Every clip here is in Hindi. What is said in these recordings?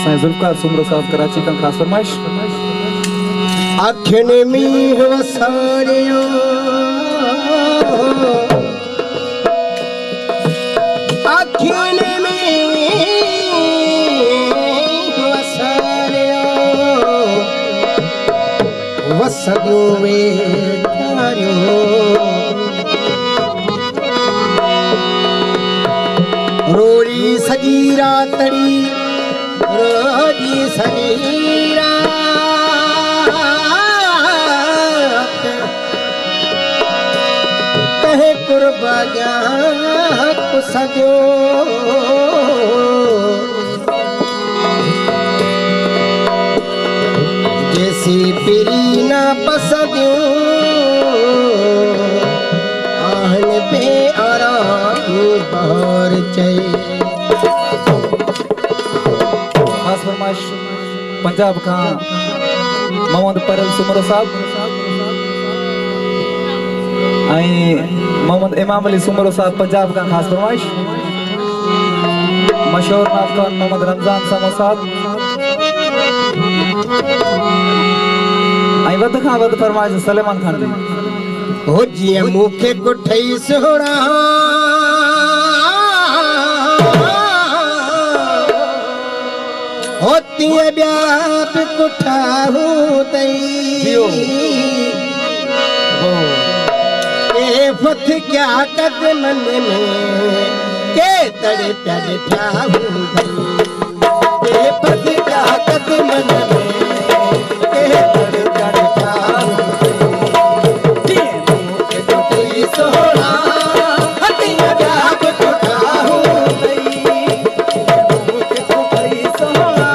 साईं जुल्फकार सुमरो साहब कराची का खास फरमाइश। अखिन मीह वसारियो अखिन मीह वसारियो वसदियो वे तारियो रोड़ी सजी रातड़ी रोड़ी सजी रात कहे कुर्बानिया कुसदियो जैसी पिरी ना पसदियो आहन पे आराम बाहर चाहिए। खास फरमाइश पंजाब का मोहम्मद परल सुमरो साहब आई मोहम्मद इमाम अली सुमरो साहब पंजाब का खास फरमाइश। मशहूर नाथ खान मोहम्मद रमजान सामो साहब आई वद खां वद फरमाइश सलेमान खान जी हो जिया मुखे कुठई सोड़ा होती है ब्याप कुठाहू तई ए फथ क्या कदमन में के तड़े तड़े ठाहू तई ए फथ क्या कदमन में के तड़े तड़े ठाहू तई मुखे कुठई सोड़ा होती है ब्याप कुठाहू तई मुखे कुठई सोड़ा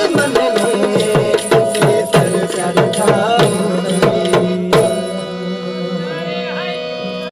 मन